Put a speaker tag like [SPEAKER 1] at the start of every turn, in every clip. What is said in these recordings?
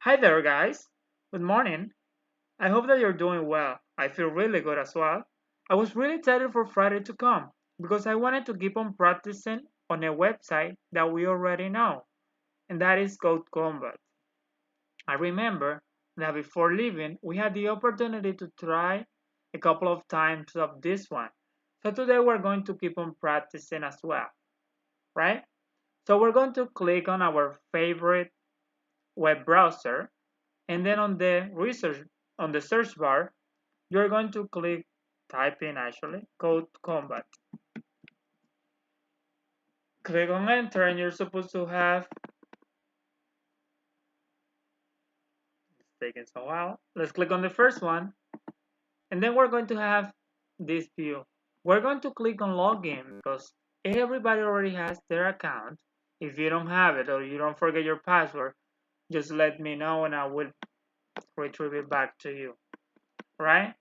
[SPEAKER 1] Hi there, guys. Good morning. I hope that you're doing well. I feel really good as well. I was really excited for Friday to come because I wanted to keep on practicing on a website that we already know, and that is CodeCombat. I remember that before leaving, we had the opportunity to try a couple of times of this one. So today we're going to keep on practicing as well, right? So we're going to click on our favorite web browser, and then on the search bar, you're going to type in actually code combat. Click on enter, and you're supposed to have, it's taking so while. Let's click on the first one, and then we're going to have this view. We're going to click on login because everybody already has their account. If you don't have it or you don't forget your password, just let me know and I will retrieve it back to you, right?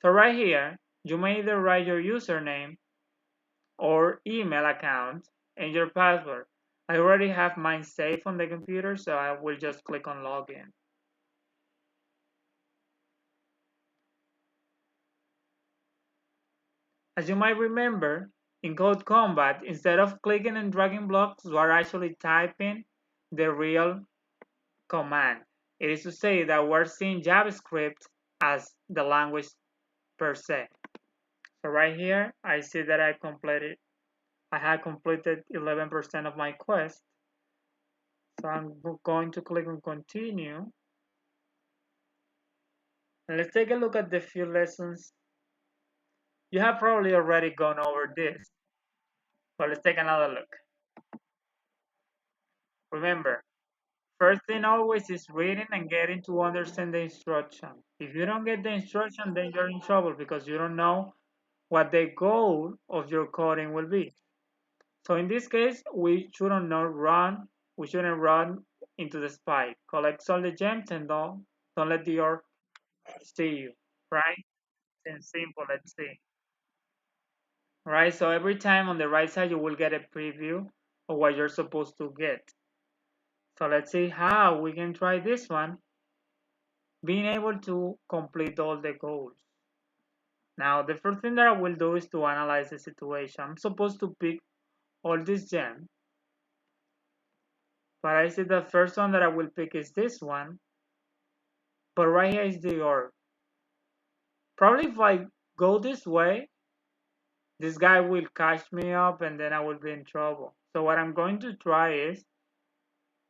[SPEAKER 1] So right here, you may either write your username or email account and your password. I already have mine saved on the computer, so I will just click on login. As you might remember, in CodeCombat, instead of clicking and dragging blocks, you are actually typing the real command. It is to say that we're seeing JavaScript as the language per se. So right here, I see that I had completed 11% of my quest. So I'm going to click on continue. And let's take a look at the few lessons. You have probably already gone over this, but let's take another look. Remember, first thing always is reading and getting to understand the instruction. If you don't get the instruction, then you're in trouble because you don't know what the goal of your coding will be. So in this case, we shouldn't run into the spike. Collect all the gems and don't let the orc see you, right? And simple, let's see. Right, so every time on the right side you will get a preview of what you're supposed to get. So let's see how we can try this one, being able to complete all the goals. Now the first thing that I will do is to analyze the situation. I'm supposed to pick all these gems, but I see the first one that I will pick is this one, but right here is the orb. Probably if I go this way, this guy will catch me up and then I will be in trouble. So what I'm going to try is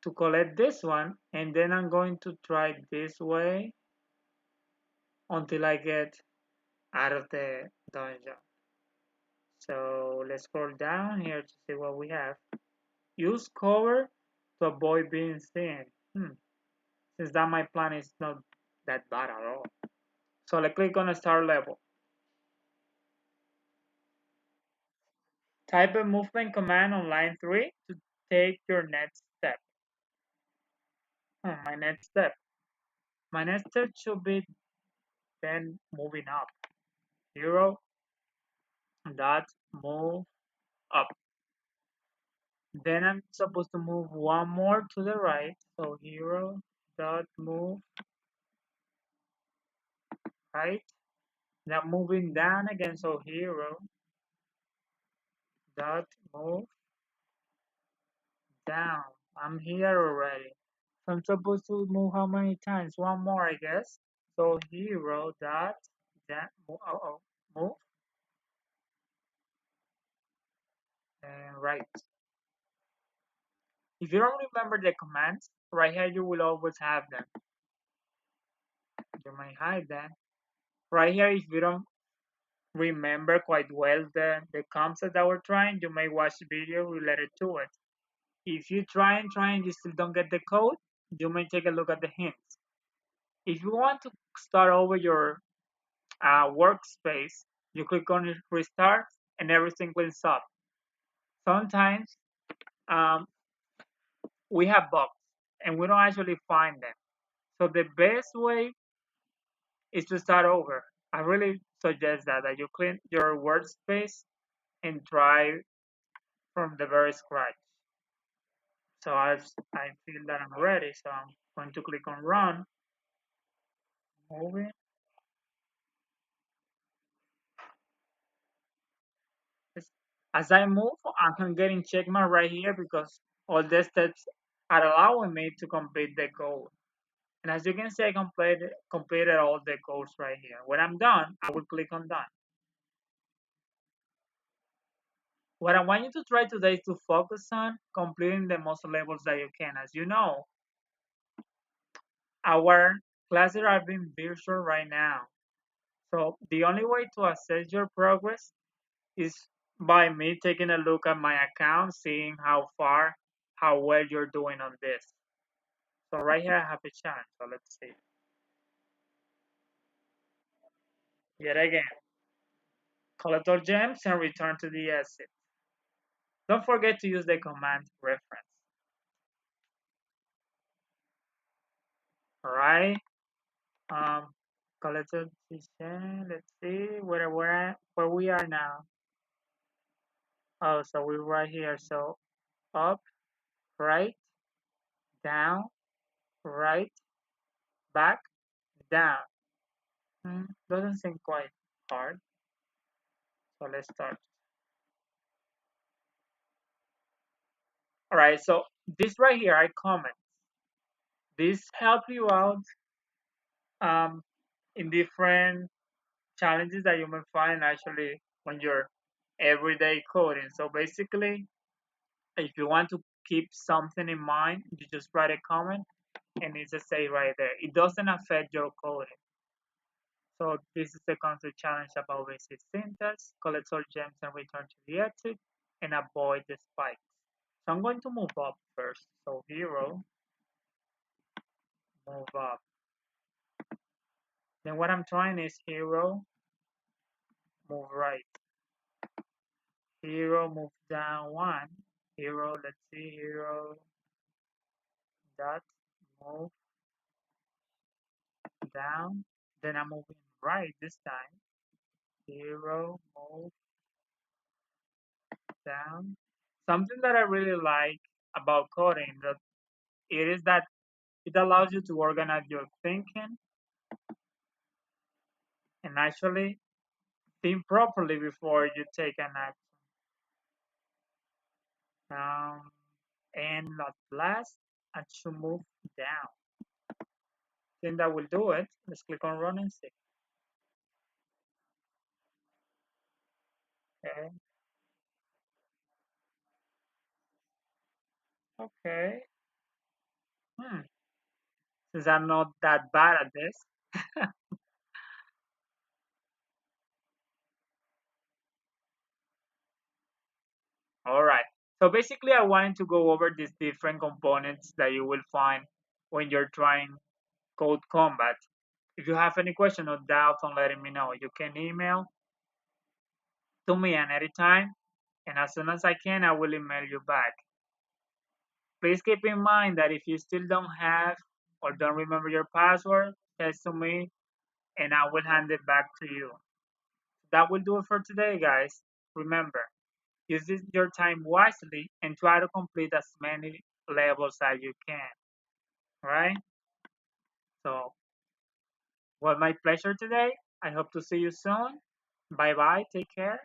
[SPEAKER 1] to collect this one, and then I'm going to try this way until I get out of the dungeon. So let's scroll down here to see what we have. Use cover to avoid being seen. Since that my plan is not that bad at all. So let's click on a start level. Type a movement command on line 3 to take your next step. My next step. My next step should be then moving up. 0 dot move up. Then I'm supposed to move one more to the right. So hero dot move right. Now moving down again. So hero dot move down. I'm here already. So I'm supposed to move how many times? One more, I guess. So hero dot move and right. If you don't remember the commands, right here you will always have them. You might hide them. Right here, if you don't remember quite well the concept that we're trying, you may watch the video related to it. If you try and you still don't get the code, you may take a look at the hints. If you want to start over your workspace, you click on restart and everything cleans up. Sometimes we have bugs and we don't actually find them. So the best way is to start over. I really suggest that you clean your workspace and try from the very scratch. So I feel that I'm ready, so I'm going to click on run, moving. As I move, I can get in checkmark right here because all the steps are allowing me to complete the code. And as you can see, I completed all the codes right here. When I'm done, I will click on done. What I want you to try today is to focus on completing the most levels that you can. As you know, our classes are being virtual right now. So the only way to assess your progress is by me taking a look at my account, seeing how well you're doing on this. So right here I have a chance. So let's see. Yet again, collect all gems and return to the exit. Don't forget to use the command reference. All right. Um, collect all gems. Let's see where we are now. Oh, so we're right here. So up, right, down, right, back, down. Doesn't seem quite hard. So let's start. All right. So this right here, I comment. This help you out um, in different challenges that you may find actually when you're everyday coding. So basically, if you want to keep something in mind, you just write a comment and it's a say right there. It doesn't affect your coding. So this is the concept challenge about basic syntax, collect all gems and return to the exit, and avoid the spikes. So I'm going to move up first. So hero, move up. Then what I'm trying is hero, move right. Hero, move down one. Hero, let's see, hero, dot, move down. Then I'm moving right this time. Hero, move down. Something that I really like about coding that it is that it allows you to organize your thinking and actually think properly before you take an action. And at last, I should move down. Think that will do it. Let's click on run and see. Okay. Okay. Hmm. Since I'm not that bad at this. All right. So basically, I wanted to go over these different components that you will find when you're trying CodeCombat. If you have any question or doubt on letting me know, you can email to me at any time, and as soon as I can, I will email you back. Please keep in mind that if you still don't have or don't remember your password, text to me, and I will hand it back to you. That will do it for today, guys. Remember, use your time wisely and try to complete as many levels as you can. Right? So, was my pleasure today. I hope to see you soon. Bye bye. Take care.